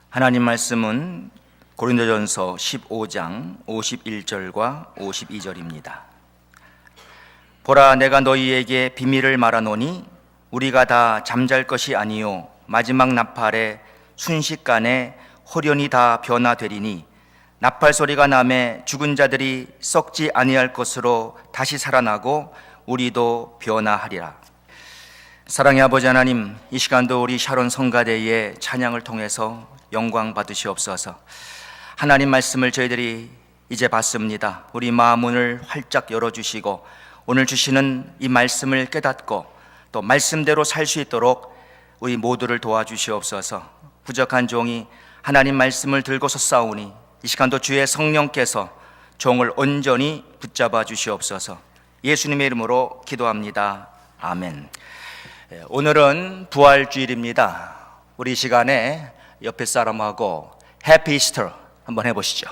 하나님 말씀은 고린도전서 15장 51절과 52절입니다. 보라, 내가 너희에게 비밀을 말하노니 우리가 다 잠잘 것이 아니요 마지막 나팔에 순식간에 홀연히 다 변화되리니 나팔 소리가 나매 죽은 자들이 썩지 아니할 것으로 다시 살아나고 우리도 변화하리라. 사랑의 아버지 하나님, 이 시간도 우리 샤론 성가대의 찬양을 통해서 영광 받으시옵소서. 하나님 말씀을 저희들이 이제 받습니다. 우리 마음 문을 활짝 열어주시고 오늘 주시는 이 말씀을 깨닫고 또 말씀대로 살 수 있도록 우리 모두를 도와주시옵소서. 부족한 종이 하나님 말씀을 들고서 싸우니 이 시간도 주의 성령께서 종을 온전히 붙잡아 주시옵소서. 예수님의 이름으로 기도합니다. 아멘. 오늘은 부활주일입니다. 우리 시간에 옆에 사람하고 해피 이스터 한번 해보시죠.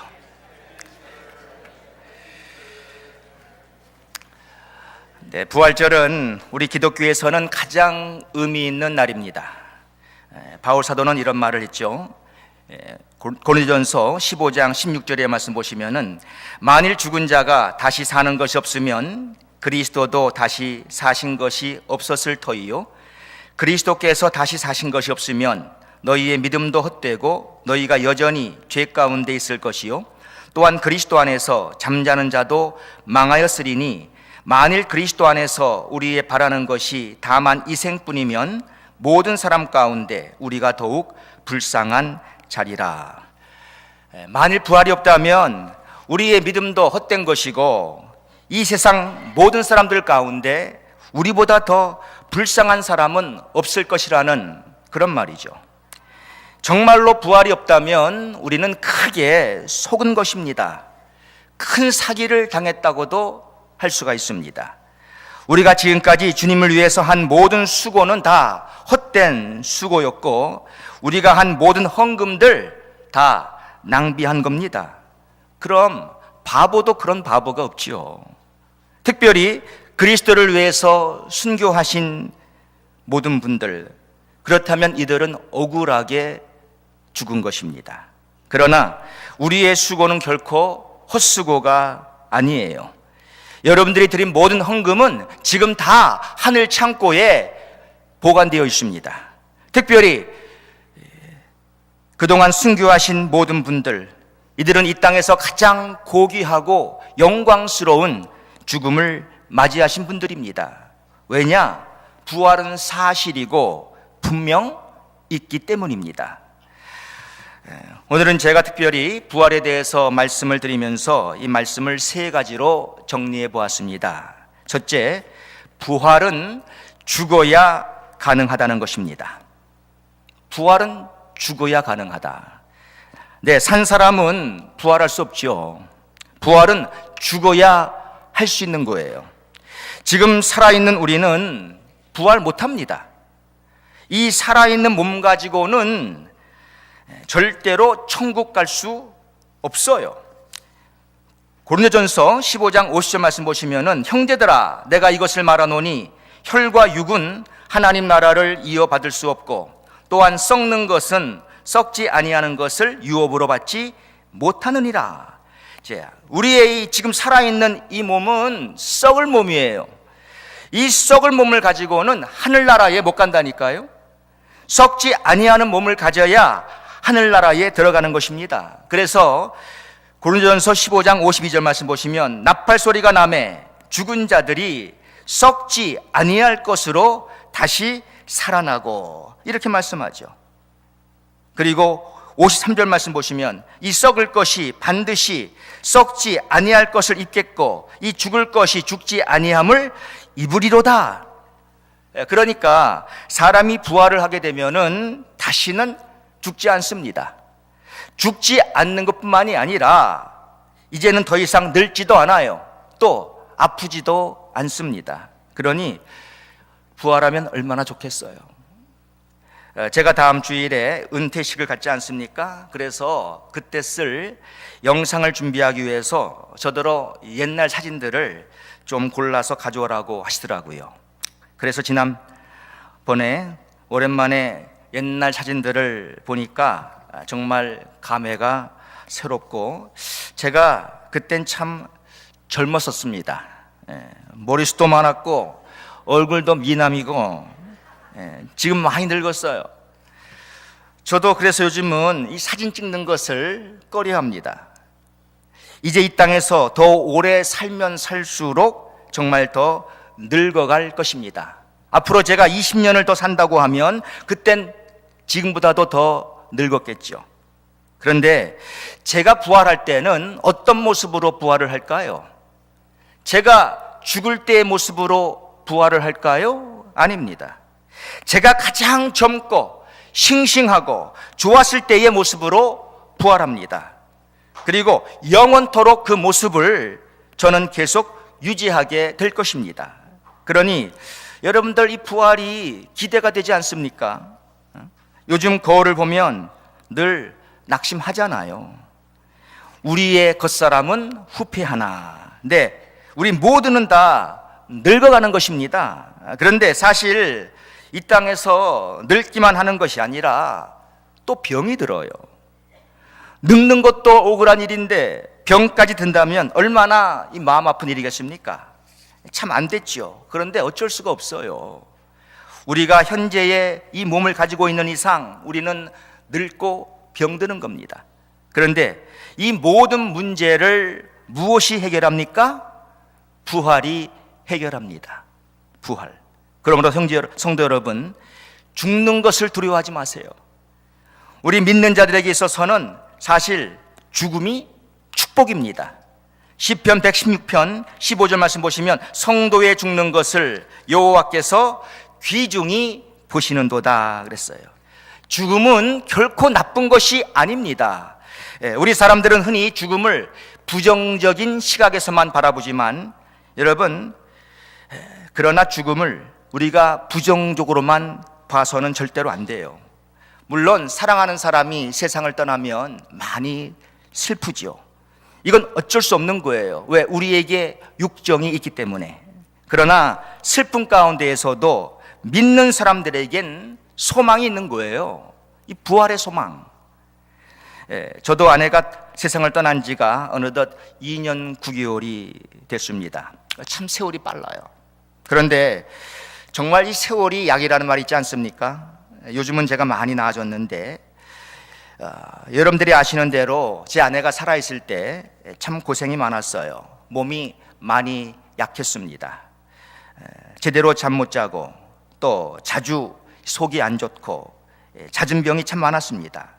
네, 부활절은 우리 기독교에서는 가장 의미 있는 날입니다. 바울 사도는 이런 말을 했죠. 고린도전서 15장 16절의 말씀 보시면은 만일 죽은 자가 다시 사는 것이 없으면 그리스도도 다시 사신 것이 없었을 터이요 그리스도께서 다시 사신 것이 없으면 너희의 믿음도 헛되고 너희가 여전히 죄 가운데 있을 것이요 또한 그리스도 안에서 잠자는 자도 망하였으리니 만일 그리스도 안에서 우리의 바라는 것이 다만 이 생뿐이면 모든 사람 가운데 우리가 더욱 불쌍한 자리라. 만일 부활이 없다면 우리의 믿음도 헛된 것이고 이 세상 모든 사람들 가운데 우리보다 더 불쌍한 사람은 없을 것이라는 그런 말이죠. 정말로 부활이 없다면 우리는 크게 속은 것입니다. 큰 사기를 당했다고도 할 수가 있습니다. 우리가 지금까지 주님을 위해서 한 모든 수고는 다 헛된 수고였고 우리가 한 모든 헌금들 다 낭비한 겁니다. 그럼 바보도 그런 바보가 없지요. 특별히 그리스도를 위해서 순교하신 모든 분들, 그렇다면 이들은 억울하게 죽은 것입니다. 그러나 우리의 수고는 결코 헛수고가 아니에요. 여러분들이 드린 모든 헌금은 지금 다 하늘 창고에 보관되어 있습니다. 특별히 그동안 순교하신 모든 분들, 이들은 이 땅에서 가장 고귀하고 영광스러운 죽음을 맞이하신 분들입니다. 왜냐? 부활은 사실이고 분명 있기 때문입니다. 오늘은 제가 특별히 부활에 대해서 말씀을 드리면서 이 말씀을 세 가지로 정리해 보았습니다. 첫째, 부활은 죽어야 가능하다는 것입니다. 부활은 죽어야 가능하다. 네, 산 사람은 부활할 수 없죠. 부활은 죽어야 할 수 있는 거예요. 지금 살아있는 우리는 부활 못합니다. 이 살아있는 몸 가지고는 절대로 천국 갈 수 없어요. 고린도전서 15장 50절 말씀 보시면은 형제들아 내가 이것을 말하노니 혈과 육은 하나님 나라를 이어받을 수 없고 또한 썩는 것은 썩지 아니하는 것을 유업으로 받지 못하느니라. 우리의 지금 살아있는 이 몸은 썩을 몸이에요. 이 썩을 몸을 가지고는 하늘나라에 못 간다니까요. 썩지 아니하는 몸을 가져야 하늘나라에 들어가는 것입니다. 그래서 고린도전서 15장 52절 말씀 보시면 나팔 소리가 나매 죽은 자들이 썩지 아니할 것으로 다시 살아나고 이렇게 말씀하죠. 그리고 53절 말씀 보시면 이 썩을 것이 반드시 썩지 아니할 것을 입겠고 이 죽을 것이 죽지 아니함을 입으리로다. 그러니까 사람이 부활을 하게 되면은 다시는 죽지 않습니다. 죽지 않는 것뿐만이 아니라 이제는 더 이상 늙지도 않아요. 또 아프지도 않습니다. 그러니 부활하면 얼마나 좋겠어요. 제가 다음 주일에 은퇴식을 갖지 않습니까? 그래서 그때 쓸 영상을 준비하기 위해서 저더러 옛날 사진들을 좀 골라서 가져오라고 하시더라고요. 그래서 지난번에 오랜만에 옛날 사진들을 보니까 정말 감회가 새롭고, 제가 그땐 참 젊었었습니다. 머리숱도 많았고 얼굴도 미남이고, 지금 많이 늙었어요. 저도 그래서 요즘은 이 사진 찍는 것을 꺼려합니다. 이제 이 땅에서 더 오래 살면 살수록 정말 더 늙어갈 것입니다. 앞으로 제가 20년을 더 산다고 하면 그땐 지금보다도 더 늙었겠죠. 그런데 제가 부활할 때는 어떤 모습으로 부활을 할까요? 제가 죽을 때의 모습으로 부활을 할까요? 아닙니다. 제가 가장 젊고 싱싱하고 좋았을 때의 모습으로 부활합니다. 그리고 영원토록 그 모습을 저는 계속 유지하게 될 것입니다. 그러니 여러분들, 이 부활이 기대가 되지 않습니까? 요즘 거울을 보면 늘 낙심하잖아요. 우리의 겉사람은 후패하나. 네, 우리 모두는 다 늙어가는 것입니다. 그런데 사실 이 땅에서 늙기만 하는 것이 아니라 또 병이 들어요. 늙는 것도 억울한 일인데 병까지 든다면 얼마나 이 마음 아픈 일이겠습니까? 참 안 됐죠. 그런데 어쩔 수가 없어요. 우리가 현재의 이 몸을 가지고 있는 이상 우리는 늙고 병드는 겁니다. 그런데 이 모든 문제를 무엇이 해결합니까? 부활이 해결합니다. 부활. 그러므로 성도 여러분, 죽는 것을 두려워하지 마세요. 우리 믿는 자들에게 있어서는 사실 죽음이 축복입니다. 시편 116편 15절 말씀 보시면 성도의 죽는 것을 여호와께서 귀중히 보시는도다 그랬어요. 죽음은 결코 나쁜 것이 아닙니다. 우리 사람들은 흔히 죽음을 부정적인 시각에서만 바라보지만, 여러분, 그러나 죽음을 우리가 부정적으로만 봐서는 절대로 안 돼요. 물론 사랑하는 사람이 세상을 떠나면 많이 슬프죠. 이건 어쩔 수 없는 거예요. 왜? 우리에게 육정이 있기 때문에. 그러나 슬픔 가운데에서도 믿는 사람들에겐 소망이 있는 거예요. 이 부활의 소망. 저도 아내가 세상을 떠난 지가 어느덧 2년 9개월이 됐습니다. 참 세월이 빨라요. 그런데 정말 이 세월이 약이라는 말이 있지 않습니까? 요즘은 제가 많이 나아졌는데, 여러분들이 아시는 대로 제 아내가 살아있을 때 참 고생이 많았어요. 몸이 많이 약했습니다. 제대로 잠 못 자고 또 자주 속이 안 좋고 잦은 병이 참 많았습니다.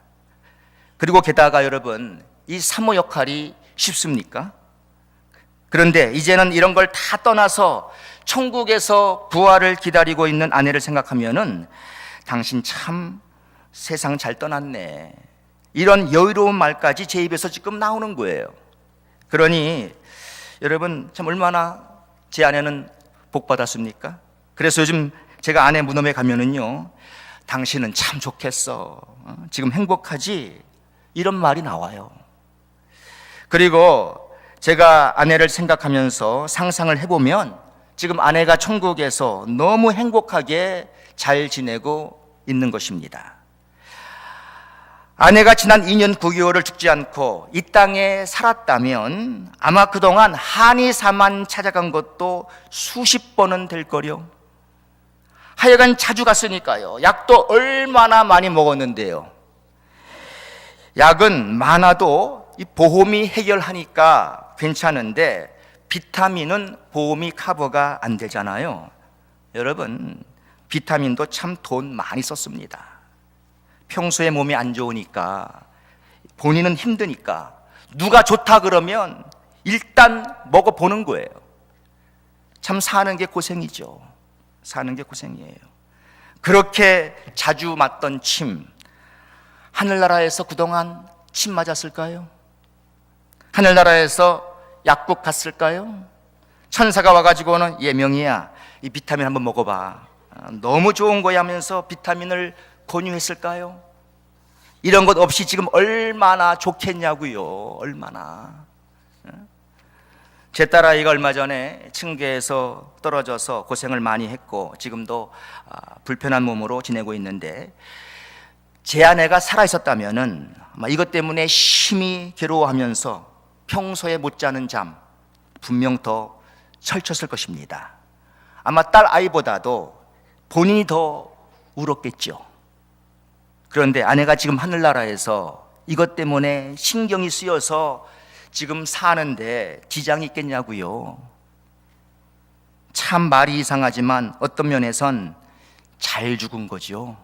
그리고 게다가 여러분, 이 산모 역할이 쉽습니까? 그런데 이제는 이런 걸 다 떠나서 천국에서 부활을 기다리고 있는 아내를 생각하면은 당신 참 세상 잘 떠났네, 이런 여유로운 말까지 제 입에서 지금 나오는 거예요. 그러니 여러분, 참 얼마나 제 아내는 복 받았습니까? 그래서 요즘 제가 아내 무덤에 가면은요, 당신은 참 좋겠어, 지금 행복하지? 이런 말이 나와요. 그리고 제가 아내를 생각하면서 상상을 해보면 지금 아내가 천국에서 너무 행복하게 잘 지내고 있는 것입니다. 아내가 지난 2년 9개월을 죽지 않고 이 땅에 살았다면 아마 그동안 한의사만 찾아간 것도 수십 번은 될 거요. 하여간 자주 갔으니까요. 약도 얼마나 많이 먹었는데요. 약은 많아도 이 보험이 해결하니까 괜찮은데 비타민은 보험이 커버가 안 되잖아요. 여러분, 비타민도 참 돈 많이 썼습니다. 평소에 몸이 안 좋으니까, 본인은 힘드니까 누가 좋다 그러면 일단 먹어보는 거예요. 참 사는 게 고생이죠. 사는 게 고생이에요. 그렇게 자주 맞던 침, 하늘나라에서 그동안 침 맞았을까요? 하늘나라에서 약국 갔을까요? 천사가 와가지고는 명희야, 이 비타민 한번 먹어봐, 너무 좋은 거야 하면서 비타민을 권유했을까요? 이런 것 없이 지금 얼마나 좋겠냐고요. 얼마나. 제 딸아이가 얼마 전에 층계에서 떨어져서 고생을 많이 했고 지금도 불편한 몸으로 지내고 있는데, 제 아내가 살아 있었다면은 아마 이것 때문에 심히 괴로워하면서 평소에 못 자는 잠 분명 더 설쳤을 것입니다. 아마 딸 아이보다도 본인이 더 울었겠죠. 그런데 아내가 지금 하늘나라에서 이것 때문에 신경이 쓰여서 지금 사는데 지장이 있겠냐고요. 참 말이 이상하지만 어떤 면에선 잘 죽은 거죠.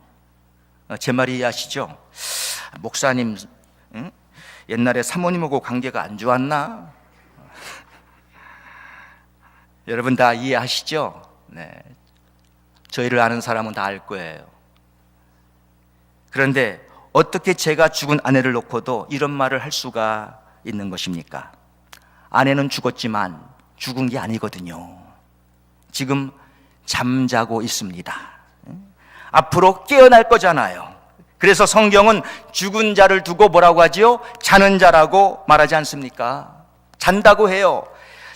제 말이 이해하시죠? 목사님, 응? 옛날에 사모님하고 관계가 안 좋았나? 여러분 다 이해하시죠? 네. 저희를 아는 사람은 다 알 거예요. 그런데 어떻게 제가 죽은 아내를 놓고도 이런 말을 할 수가 있는 것입니까? 아내는 죽었지만 죽은 게 아니거든요. 지금 잠자고 있습니다. 앞으로 깨어날 거잖아요. 그래서 성경은 죽은 자를 두고 뭐라고 하지요? 자는 자라고 말하지 않습니까? 잔다고 해요.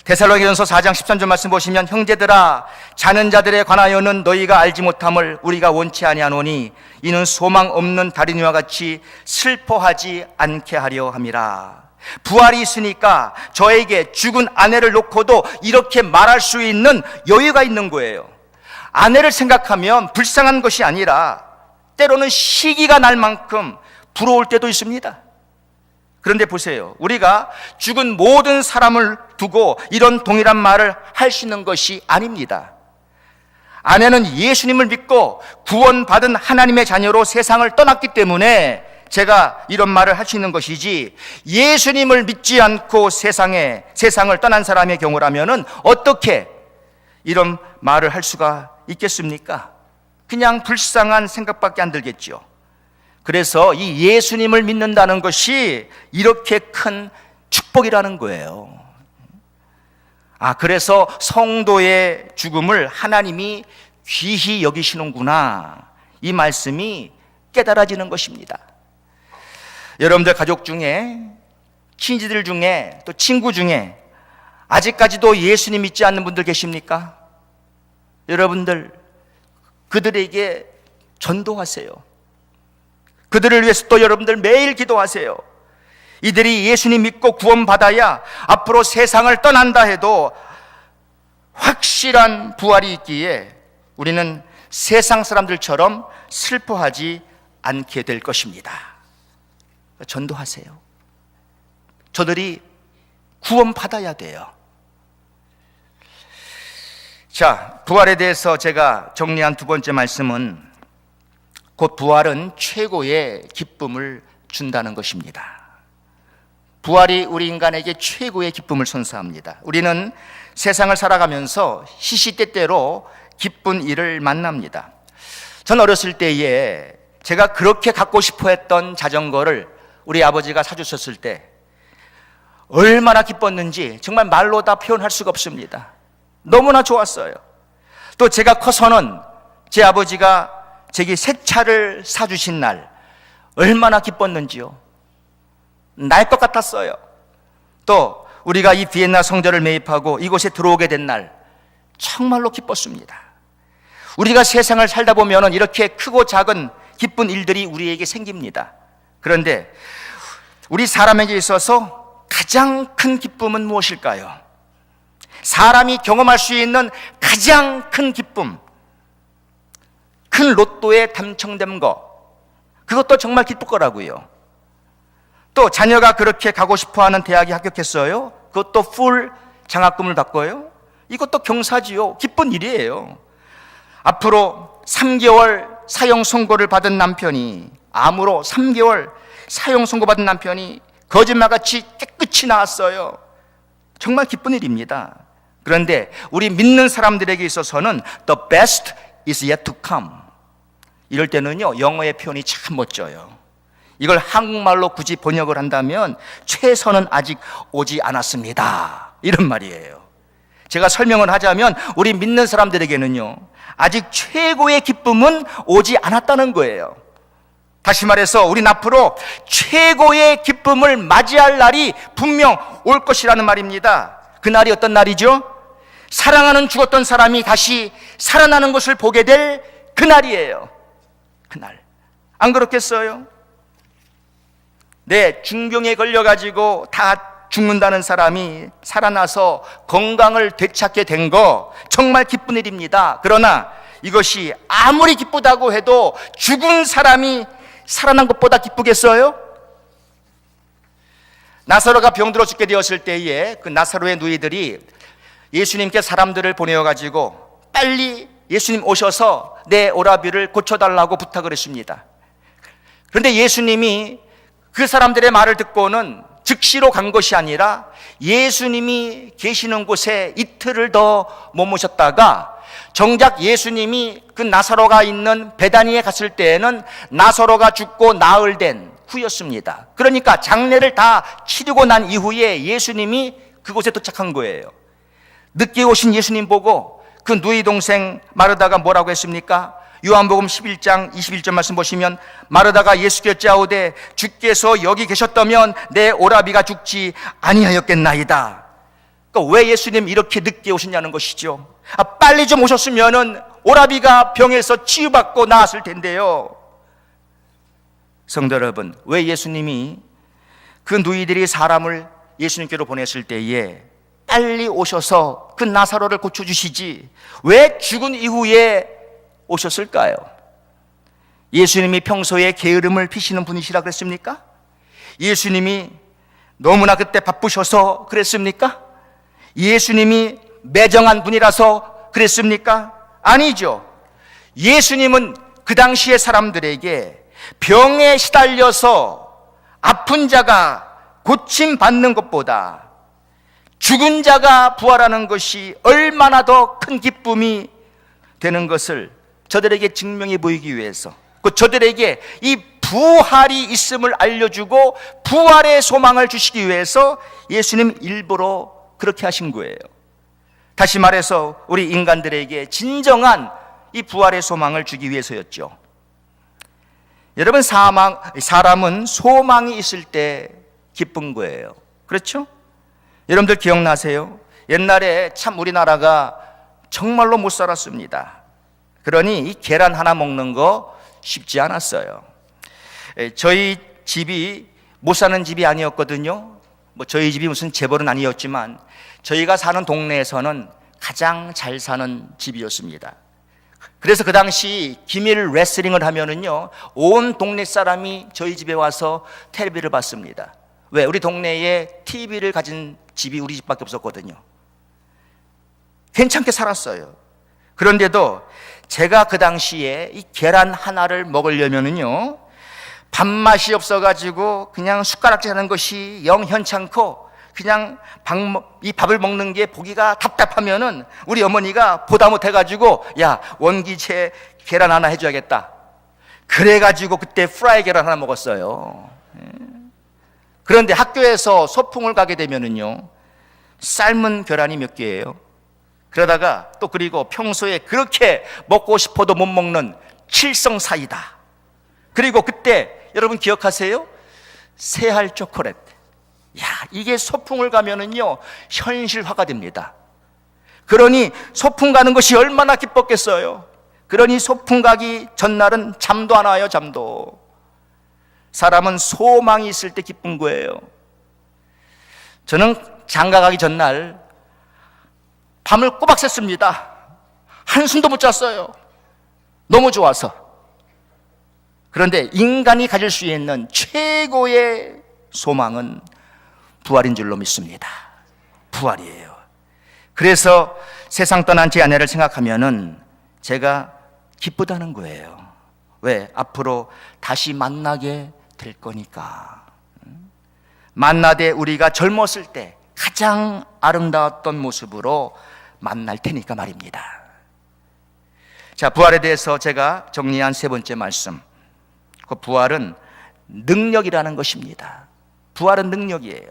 데살로니가전서 4장 13절 말씀 보시면 형제들아 자는 자들에 관하여는 너희가 알지 못함을 우리가 원치 아니하노니 이는 소망 없는 다른 이와 같이 슬퍼하지 않게 하려 함이라. 부활이 있으니까 저에게 죽은 아내를 놓고도 이렇게 말할 수 있는 여유가 있는 거예요. 아내를 생각하면 불쌍한 것이 아니라 때로는 시기가 날 만큼 부러울 때도 있습니다. 그런데 보세요. 우리가 죽은 모든 사람을 두고 이런 동일한 말을 할 수 있는 것이 아닙니다. 아내는 예수님을 믿고 구원받은 하나님의 자녀로 세상을 떠났기 때문에 제가 이런 말을 할 수 있는 것이지, 예수님을 믿지 않고 세상을 떠난 사람의 경우라면은 어떻게 이런 말을 할 수가 있겠습니까? 그냥 불쌍한 생각밖에 안 들겠죠. 그래서 이 예수님을 믿는다는 것이 이렇게 큰 축복이라는 거예요. 그래서 성도의 죽음을 하나님이 귀히 여기시는구나, 이 말씀이 깨달아지는 것입니다. 여러분들 가족 중에, 친지들 중에, 또 친구 중에 아직까지도 예수님 믿지 않는 분들 계십니까? 여러분들 그들에게 전도하세요. 그들을 위해서 또 여러분들 매일 기도하세요. 이들이 예수님 믿고 구원받아야 앞으로 세상을 떠난다 해도 확실한 부활이 있기에 우리는 세상 사람들처럼 슬퍼하지 않게 될 것입니다. 전도하세요. 저들이 구원받아야 돼요. 자, 부활에 대해서 제가 정리한 두 번째 말씀은 곧 부활은 최고의 기쁨을 준다는 것입니다. 부활이 우리 인간에게 최고의 기쁨을 선사합니다. 우리는 세상을 살아가면서 시시때때로 기쁜 일을 만납니다. 전 어렸을 때에 제가 그렇게 갖고 싶어 했던 자전거를 우리 아버지가 사주셨을 때 얼마나 기뻤는지 정말 말로 다 표현할 수가 없습니다. 너무나 좋았어요. 또 제가 커서는 제 아버지가 제게 새 차를 사주신 날 얼마나 기뻤는지요. 날 것 같았어요. 또 우리가 이 비엔나 성전을 매입하고 이곳에 들어오게 된 날 정말로 기뻤습니다. 우리가 세상을 살다 보면 이렇게 크고 작은 기쁜 일들이 우리에게 생깁니다. 그런데 우리 사람에게 있어서 가장 큰 기쁨은 무엇일까요? 사람이 경험할 수 있는 가장 큰 기쁨, 큰 로또에 당첨된 거, 그것도 정말 기쁠 거라고요. 또 자녀가 그렇게 가고 싶어하는 대학에 합격했어요. 그것도 풀 장학금을 받고요. 이것도 경사지요. 기쁜 일이에요. 앞으로 3개월 사형 선고를 받은 남편이, 암으로 3개월 사형 선고받은 남편이 거짓말같이 깨끗이 나왔어요. 정말 기쁜 일입니다. 그런데 우리 믿는 사람들에게 있어서는 The best is yet to come. 이럴 때는요, 영어의 표현이 참 멋져요. 이걸 한국말로 굳이 번역을 한다면 최선은 아직 오지 않았습니다, 이런 말이에요. 제가 설명을 하자면 우리 믿는 사람들에게는요, 아직 최고의 기쁨은 오지 않았다는 거예요. 다시 말해서 우린 앞으로 최고의 기쁨을 맞이할 날이 분명 올 것이라는 말입니다. 그 날이 어떤 날이죠? 사랑하는 죽었던 사람이 다시 살아나는 것을 보게 될 그 날이에요. 그 날. 안 그렇겠어요? 네, 중병에 걸려가지고 다 죽는다는 사람이 살아나서 건강을 되찾게 된 거 정말 기쁜 일입니다. 그러나 이것이 아무리 기쁘다고 해도 죽은 사람이 살아난 것보다 기쁘겠어요? 나사로가 병들어 죽게 되었을 때에 그 나사로의 누이들이 예수님께 사람들을 보내어가지고 빨리 예수님 오셔서 내 오라비를 고쳐달라고 부탁을 했습니다. 그런데 예수님이 그 사람들의 말을 듣고는 즉시로 간 것이 아니라 예수님이 계시는 곳에 이틀을 더 머무셨다가 정작 예수님이 그 나사로가 있는 베다니에 갔을 때에는 나사로가 죽고 나흘 된 후였습니다. 그러니까 장례를 다 치르고 난 이후에 예수님이 그곳에 도착한 거예요. 늦게 오신 예수님 보고 그 누이 동생 마르다가 뭐라고 했습니까? 요한복음 11장 21절 말씀 보시면 마르다가 예수께 여짜오되 주께서 여기 계셨다면 내 오라비가 죽지 아니하였겠나이다. 그러니까 왜 예수님 이렇게 늦게 오셨냐는 것이죠. 빨리 좀 오셨으면은 오라비가 병에서 치유받고 나았을 텐데요. 성도 여러분, 왜 예수님이 그 누이들이 사람을 예수님께로 보냈을 때에 빨리 오셔서 그 나사로를 고쳐주시지 왜 죽은 이후에 오셨을까요? 예수님이 평소에 게으름을 피시는 분이시라 그랬습니까? 예수님이 너무나 그때 바쁘셔서 그랬습니까? 예수님이 매정한 분이라서 그랬습니까? 아니죠. 예수님은 그 당시의 사람들에게 병에 시달려서 아픈 자가 고침받는 것보다 죽은 자가 부활하는 것이 얼마나 더 큰 기쁨이 되는 것을 저들에게 증명해 보이기 위해서, 그 저들에게 이 부활이 있음을 알려주고 부활의 소망을 주시기 위해서 예수님 일부러 그렇게 하신 거예요. 다시 말해서 우리 인간들에게 진정한 이 부활의 소망을 주기 위해서였죠. 여러분, 사람은 소망이 있을 때 기쁜 거예요. 그렇죠? 여러분들 기억나세요? 옛날에 참 우리나라가 정말로 못 살았습니다. 그러니 이 계란 하나 먹는 거 쉽지 않았어요. 저희 집이 못 사는 집이 아니었거든요. 저희 집이 무슨 재벌은 아니었지만 저희가 사는 동네에서는 가장 잘 사는 집이었습니다. 그래서 그 당시 기밀 레슬링을 하면은요, 온 동네 사람이 저희 집에 와서 텔레비를 봤습니다. 왜? 우리 동네에 TV를 가진 집이 우리 집밖에 없었거든요. 괜찮게 살았어요. 그런데도 제가 그 당시에 이 계란 하나를 먹으려면은요, 밥맛이 없어가지고 그냥 숟가락질 하는 것이 영 현찮고 그냥 이 밥을 먹는 게 보기가 답답하면은 우리 어머니가 보다 못해가지고 야, 원기채 계란 하나 해줘야겠다. 그래가지고 그때 프라이 계란 하나 먹었어요. 그런데 학교에서 소풍을 가게 되면은요, 삶은 계란이 몇 개예요? 그러다가 또 그리고 평소에 그렇게 먹고 싶어도 못 먹는 칠성사이다. 그리고 그때 여러분 기억하세요? 새알 초콜릿. 야, 이게 소풍을 가면은요, 현실화가 됩니다. 그러니 소풍 가는 것이 얼마나 기뻤겠어요. 그러니 소풍 가기 전날은 잠도 안 와요, 잠도. 사람은 소망이 있을 때 기쁜 거예요. 저는 장가 가기 전날 밤을 꼬박 샜습니다. 한숨도 못 잤어요. 너무 좋아서. 그런데 인간이 가질 수 있는 최고의 소망은 부활인 줄로 믿습니다. 부활이에요. 그래서 세상 떠난 제 아내를 생각하면은 제가 기쁘다는 거예요. 왜? 앞으로 다시 만나게 될 거니까. 만나되 우리가 젊었을 때 가장 아름다웠던 모습으로 만날 테니까 말입니다. 자, 부활에 대해서 제가 정리한 세 번째 말씀. 그 부활은 능력이라는 것입니다. 부활은 능력이에요.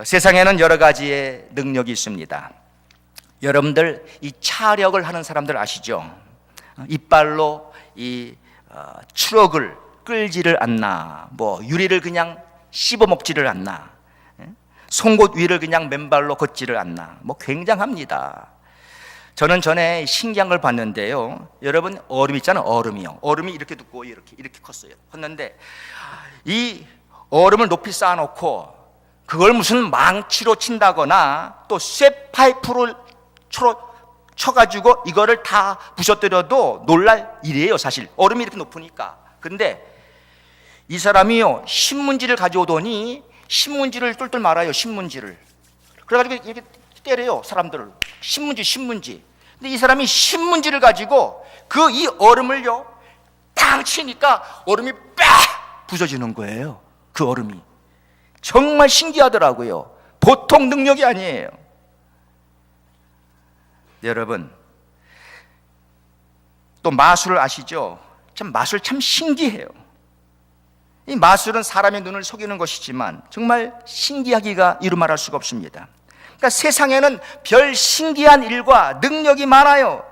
세상에는 여러 가지의 능력이 있습니다. 여러분들 이 차력을 하는 사람들 아시죠? 이빨로 이 추럭을 끌지를 않나, 유리를 그냥 씹어 먹지를 않나, 송곳 위를 그냥 맨발로 걷지를 않나, 굉장합니다. 저는 전에 신기한 걸 봤는데요. 여러분, 얼음 있잖아요. 얼음이요. 얼음이 이렇게 두꺼워 이렇게 컸어요. 컸는데 이 얼음을 높이 쌓아놓고 그걸 무슨 망치로 친다거나 또 쇠파이프로 쳐가지고 이거를 다 부셔뜨려도 놀랄 일이에요. 사실 얼음이 이렇게 높으니까. 근데 이 사람이요, 신문지를 가져오더니 신문지를 똘똘 말아요. 신문지를. 그래가지고 이렇게 때려요, 사람들을. 신문지. 근데 이 사람이 신문지를 가지고 그 이 얼음을요 탕 치니까 얼음이 빡 부서지는 거예요. 그 얼음이. 정말 신기하더라고요. 보통 능력이 아니에요. 여러분, 또 마술을 아시죠? 참 마술 참 신기해요. 이 마술은 사람의 눈을 속이는 것이지만 정말 신기하기가 이루 말할 수가 없습니다. 그러니까 세상에는 별 신기한 일과 능력이 많아요.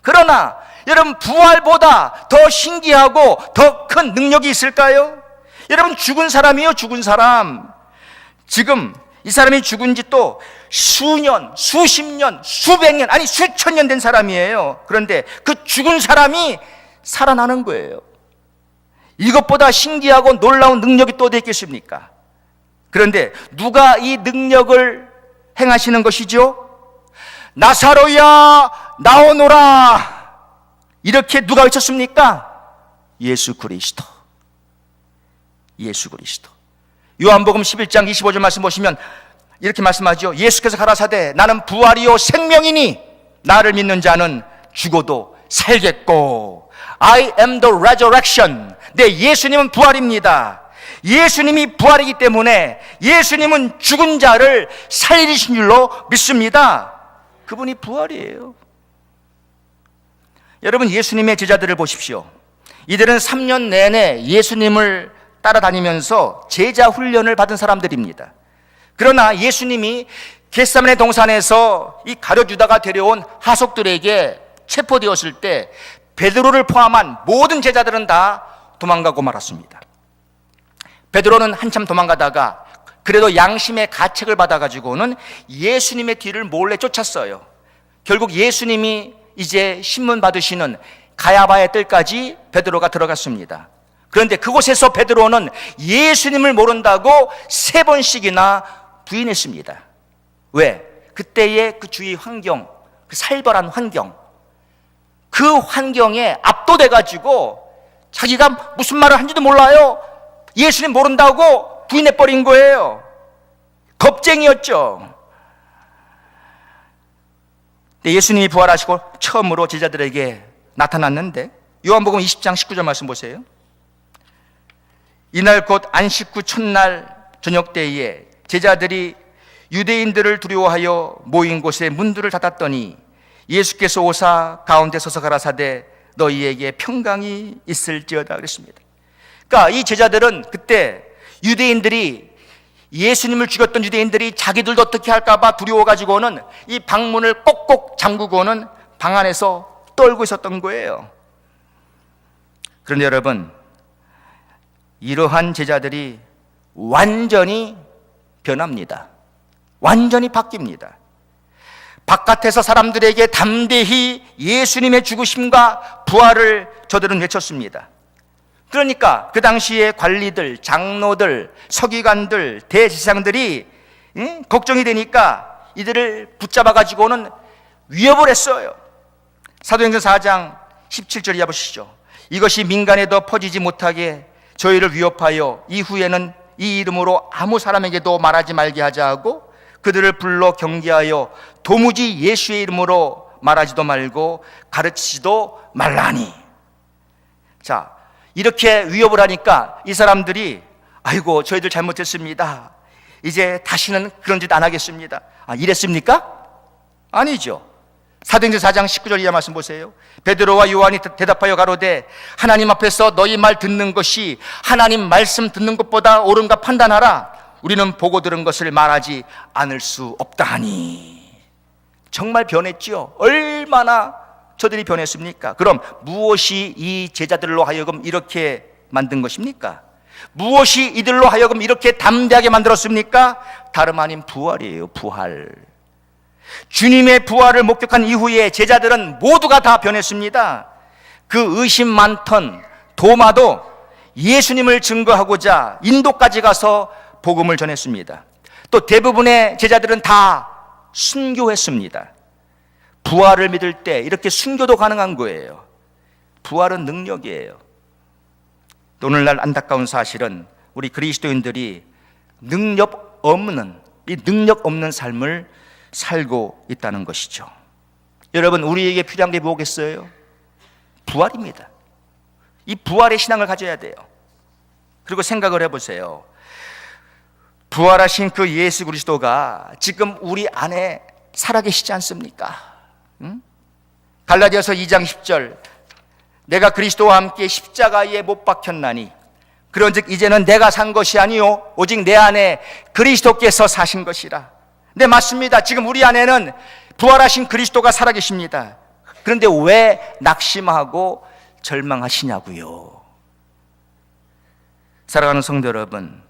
그러나 여러분, 부활보다 더 신기하고 더 큰 능력이 있을까요? 여러분, 죽은 사람이요, 죽은 사람. 지금 이 사람이 죽은 지 또 수년, 수십 년, 수백 년, 아니 수천 년 된 사람이에요. 그런데 그 죽은 사람이 살아나는 거예요. 이것보다 신기하고 놀라운 능력이 또 있겠습니까? 그런데 누가 이 능력을 행하시는 것이죠? 나사로야 나오노라, 이렇게 누가 외쳤습니까? 예수 그리스도. 요한복음 11장 25절 말씀 보시면 이렇게 말씀하죠. 예수께서 가라사대 나는 부활이요 생명이니 나를 믿는 자는 죽어도 살겠고, I am the resurrection. 네, 예수님은 부활입니다. 예수님이 부활이기 때문에 예수님은 죽은 자를 살리신 줄로 믿습니다. 그분이 부활이에요. 여러분, 예수님의 제자들을 보십시오. 이들은 3년 내내 예수님을 따라다니면서 제자 훈련을 받은 사람들입니다. 그러나 예수님이 겟세마네 동산에서 이 가룟 유다가 데려온 하속들에게 체포되었을 때 베드로를 포함한 모든 제자들은 다 도망가고 말았습니다. 베드로는 한참 도망가다가 그래도 양심의 가책을 받아가지고는 예수님의 뒤를 몰래 쫓았어요. 결국 예수님이 이제 신문 받으시는 가야바의 뜰까지 베드로가 들어갔습니다. 그런데 그곳에서 베드로는 예수님을 모른다고 3번씩이나 부인했습니다. 왜? 그때의 그 주위 환경, 그 살벌한 환경, 그 환경에 압도돼가지고 자기가 무슨 말을 한지도 몰라요. 예수님 모른다고 부인해버린 거예요. 겁쟁이였죠. 예수님이 부활하시고 처음으로 제자들에게 나타났는데 요한복음 20장 19절 말씀 보세요. 이날 곧 안식 후 첫날 저녁 때에 제자들이 유대인들을 두려워하여 모인 곳에 문들을 닫았더니 예수께서 오사 가운데 서서 가라사대 너희에게 평강이 있을지어다 그랬습니다. 그러니까 이 제자들은 그때 유대인들이, 예수님을 죽였던 유대인들이 자기들도 어떻게 할까봐 두려워가지고는 이 방문을 꼭꼭 잠그고는 방 안에서 떨고 있었던 거예요. 그런데 여러분, 이러한 제자들이 완전히 변합니다. 완전히 바뀝니다. 바깥에서 사람들에게 담대히 예수님의 죽으심과 부활을 저들은 외쳤습니다. 그러니까 그 당시에 관리들, 장로들, 서기관들, 대제사장들이 걱정이 되니까 이들을 붙잡아 가지고는 위협을 했어요. 사도행전 4장 17절 이하 보시죠. 이것이 민간에 더 퍼지지 못하게 저희를 위협하여 이후에는 이 이름으로 아무 사람에게도 말하지 말게 하자 하고 그들을 불러 경계하여 도무지 예수의 이름으로 말하지도 말고 가르치지도 말라니. 자, 이렇게 위협을 하니까 이 사람들이 아이고 저희들 잘못했습니다. 이제 다시는 그런 짓 안 하겠습니다. 이랬습니까? 아니죠. 사도행전 4장 19절 이하 말씀 보세요. 베드로와 요한이 대답하여 가로되 하나님 앞에서 너희 말 듣는 것이 하나님 말씀 듣는 것보다 옳은가 판단하라. 우리는 보고 들은 것을 말하지 않을 수 없다 하니. 정말 변했지요. 얼마나 저들이 변했습니까? 그럼 무엇이 이 제자들로 하여금 이렇게 만든 것입니까? 무엇이 이들로 하여금 이렇게 담대하게 만들었습니까? 다름 아닌 부활이에요. 부활. 주님의 부활을 목격한 이후에 제자들은 모두가 다 변했습니다. 그 의심 많던 도마도 예수님을 증거하고자 인도까지 가서 복음을 전했습니다. 또 대부분의 제자들은 다 순교했습니다. 부활을 믿을 때 이렇게 순교도 가능한 거예요. 부활은 능력이에요. 또 오늘날 안타까운 사실은 우리 그리스도인들이 능력 없는 삶을 살고 있다는 것이죠. 여러분, 우리에게 필요한 게 뭐겠어요? 부활입니다. 이 부활의 신앙을 가져야 돼요. 그리고 생각을 해보세요. 부활하신 그 예수 그리스도가 지금 우리 안에 살아계시지 않습니까? 갈라디아서 2장 10절, 내가 그리스도와 함께 십자가에 못 박혔나니 그런즉 이제는 내가 산 것이 아니요 오직 내 안에 그리스도께서 사신 것이라. 네, 맞습니다. 지금 우리 안에는 부활하신 그리스도가 살아계십니다. 그런데 왜 낙심하고 절망하시냐고요? 사랑하는 성도 여러분,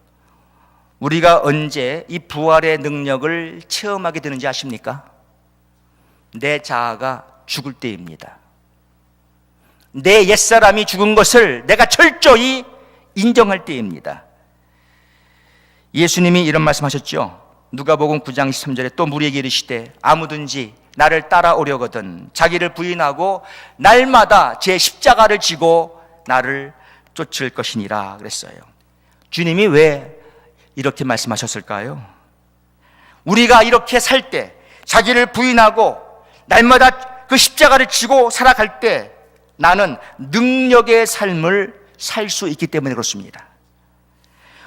우리가 언제 이 부활의 능력을 체험하게 되는지 아십니까? 내 자아가 죽을 때입니다. 내 옛사람이 죽은 것을 내가 철저히 인정할 때입니다. 예수님이 이런 말씀하셨죠. 누가복음 9장 13절에 또 무리에게 이르시되 아무든지 나를 따라오려거든 자기를 부인하고 날마다 제 십자가를 지고 나를 쫓을 것이니라 그랬어요. 주님이 왜 이렇게 말씀하셨을까요? 우리가 이렇게 살 때, 자기를 부인하고 날마다 그 십자가를 지고 살아갈 때 나는 능력의 삶을 살 수 있기 때문에 그렇습니다.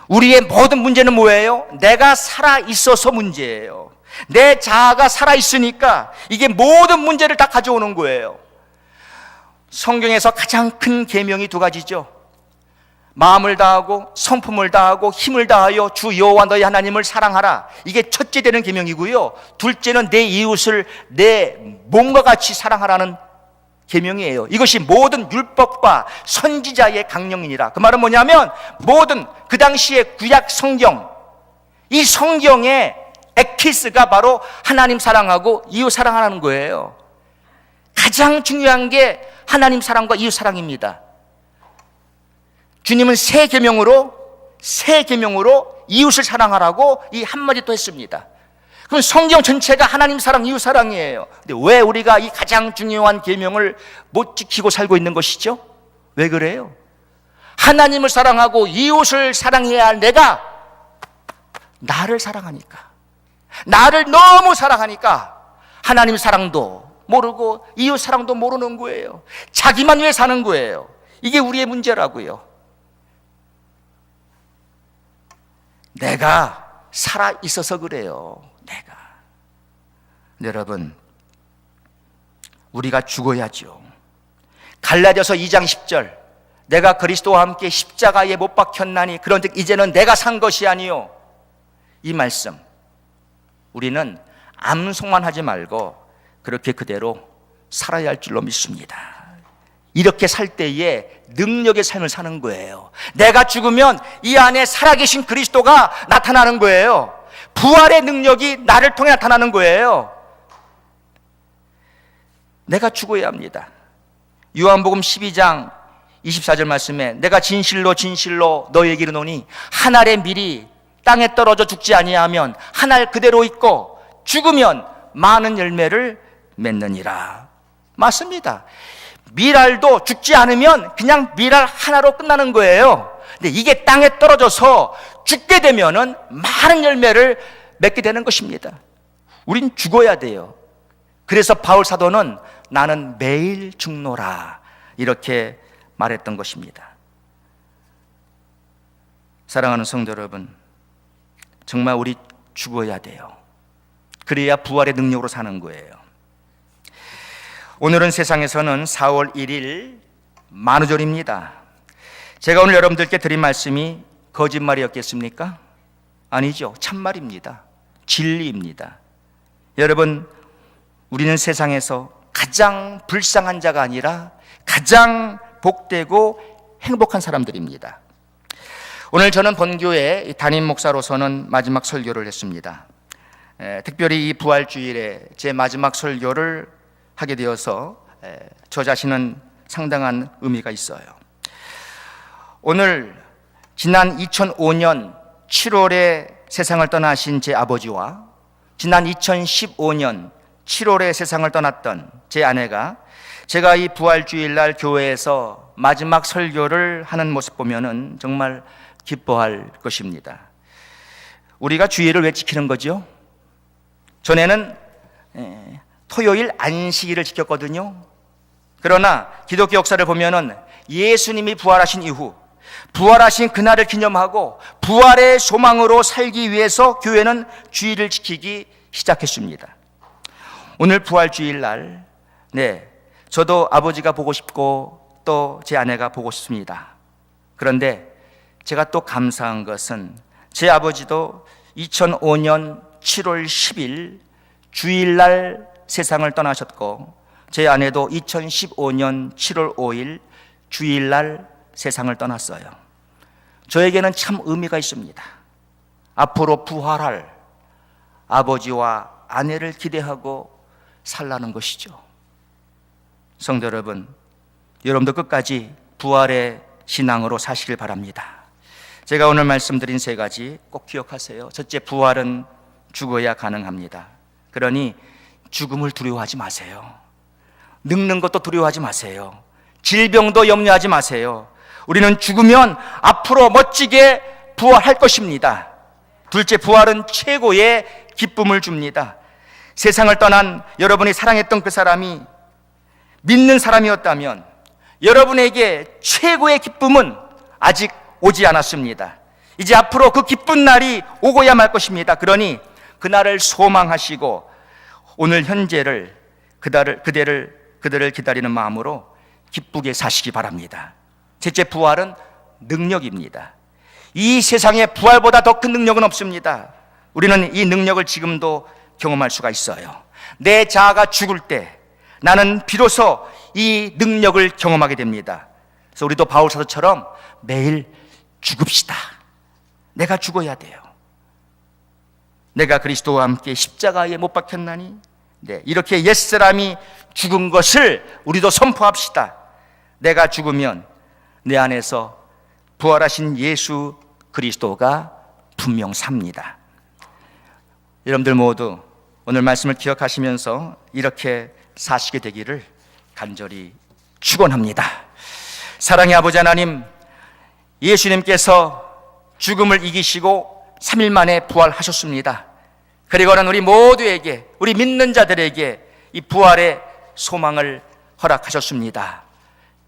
우리의 모든 문제는 뭐예요? 내가 살아있어서 문제예요. 내 자아가 살아있으니까 이게 모든 문제를 다 가져오는 거예요. 성경에서 가장 큰 계명이 두 가지죠. 마음을 다하고 성품을 다하고 힘을 다하여 주 여호와 너희 하나님을 사랑하라. 이게 첫째 되는 계명이고요. 둘째는 내 이웃을 내 몸과 같이 사랑하라는 계명이에요. 이것이 모든 율법과 선지자의 강령이니라. 그 말은 뭐냐면 모든 그 당시의 구약 성경, 이 성경의 엑키스가 바로 하나님 사랑하고 이웃 사랑하라는 거예요. 가장 중요한 게 하나님 사랑과 이웃 사랑입니다. 주님은 새 계명으로 이웃을 사랑하라고 이 한마디 또 했습니다. 그럼 성경 전체가 하나님 사랑, 이웃 사랑이에요. 근데 왜 우리가 이 가장 중요한 계명을 못 지키고 살고 있는 것이죠? 왜 그래요? 하나님을 사랑하고 이웃을 사랑해야 할 내가 나를 사랑하니까, 나를 너무 사랑하니까 하나님 사랑도 모르고 이웃 사랑도 모르는 거예요. 자기만 위해 사는 거예요. 이게 우리의 문제라고요. 내가 살아 있어서 그래요. 내가. 여러분, 우리가 죽어야죠. 갈라디아서 2장 10절, 내가 그리스도와 함께 십자가에 못 박혔나니 그런즉 이제는 내가 산 것이 아니요. 이 말씀 우리는 암송만 하지 말고 그렇게 그대로 살아야 할 줄로 믿습니다. 이렇게 살 때에 능력의 삶을 사는 거예요. 내가 죽으면 이 안에 살아계신 그리스도가 나타나는 거예요. 부활의 능력이 나를 통해 나타나는 거예요. 내가 죽어야 합니다. 요한복음 12장 24절 말씀에 내가 진실로 진실로 너희에게 이르노니 한 알의 밀이 땅에 떨어져 죽지 아니하면 한 알 그대로 있고 죽으면 많은 열매를 맺느니라. 맞습니다. 밀알도 죽지 않으면 그냥 밀알 하나로 끝나는 거예요. 근데 이게 땅에 떨어져서 죽게 되면은 많은 열매를 맺게 되는 것입니다. 우린 죽어야 돼요. 그래서 바울 사도는 나는 매일 죽노라 이렇게 말했던 것입니다. 사랑하는 성도 여러분, 정말 우리 죽어야 돼요. 그래야 부활의 능력으로 사는 거예요. 오늘은 세상에서는 4월 1일 만우절입니다. 제가 오늘 여러분들께 드린 말씀이 거짓말이었겠습니까? 아니죠. 참말입니다. 진리입니다. 여러분, 우리는 세상에서 가장 불쌍한 자가 아니라 가장 복되고 행복한 사람들입니다. 오늘 저는 본교회 담임 목사로서는 마지막 설교를 했습니다. 특별히 이 부활주일에 제 마지막 설교를 하게 되어서 저 자신은 상당한 의미가 있어요. 오늘 지난 2005년 7월에 세상을 떠나신 제 아버지와 지난 2015년 7월에 세상을 떠났던 제 아내가 제가 이 부활주일날 교회에서 마지막 설교를 하는 모습 보면은 정말 기뻐할 것입니다. 우리가 주일을 왜 지키는 거죠? 전에는 토요일 안식일을 지켰거든요. 그러나 기독교 역사를 보면은 예수님이 부활하신 이후 부활하신 그날을 기념하고 부활의 소망으로 살기 위해서 교회는 주일을 지키기 시작했습니다. 오늘 부활주일날 저도 아버지가 보고 싶고 또 제 아내가 보고 싶습니다. 그런데 제가 또 감사한 것은 제 아버지도 2005년 7월 10일 주일날 세상을 떠나셨고 제 아내도 2015년 7월 5일 주일날 세상을 떠났어요. 저에게는 참 의미가 있습니다. 앞으로 부활할 아버지와 아내를 기대하고 살라는 것이죠. 성도 여러분, 여러분도 끝까지 부활의 신앙으로 사시길 바랍니다. 제가 오늘 말씀드린 세 가지 꼭 기억하세요. 첫째, 부활은 죽어야 가능합니다. 그러니 죽음을 두려워하지 마세요. 늙는 것도 두려워하지 마세요. 질병도 염려하지 마세요. 우리는 죽으면 앞으로 멋지게 부활할 것입니다. 둘째, 부활은 최고의 기쁨을 줍니다. 세상을 떠난 여러분이 사랑했던 그 사람이 믿는 사람이었다면 여러분에게 최고의 기쁨은 아직 오지 않았습니다. 이제 앞으로 그 기쁜 날이 오고야 말 것입니다. 그러니 그날을 소망하시고 오늘 현재를 그들을 기다리는 마음으로 기쁘게 사시기 바랍니다. 셋째, 부활은 능력입니다. 이 세상에 부활보다 더 큰 능력은 없습니다. 우리는 이 능력을 지금도 경험할 수가 있어요. 내 자아가 죽을 때 나는 비로소 이 능력을 경험하게 됩니다. 그래서 우리도 바울사도처럼 매일 죽읍시다. 내가 죽어야 돼요. 내가 그리스도와 함께 십자가에 못 박혔나니 이렇게 옛사람이 죽은 것을 우리도 선포합시다. 내가 죽으면 내 안에서 부활하신 예수 그리스도가 분명 삽니다. 여러분들 모두 오늘 말씀을 기억하시면서 이렇게 사시게 되기를 간절히 축원합니다. 사랑의 아버지 하나님, 예수님께서 죽음을 이기시고 3일 만에 부활하셨습니다. 그리고는 우리 모두에게, 우리 믿는 자들에게 이 부활의 소망을 허락하셨습니다.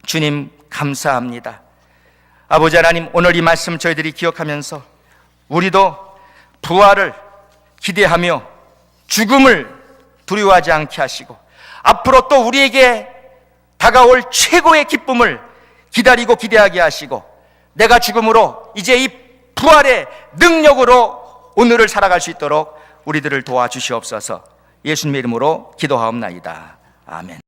주님 감사합니다. 아버지 하나님, 오늘 이 말씀 저희들이 기억하면서 우리도 부활을 기대하며 죽음을 두려워하지 않게 하시고 앞으로 또 우리에게 다가올 최고의 기쁨을 기다리고 기대하게 하시고 내가 죽음으로 이제 이 부활의 능력으로 오늘을 살아갈 수 있도록 우리들을 도와주시옵소서. 예수님의 이름으로 기도하옵나이다. 아멘.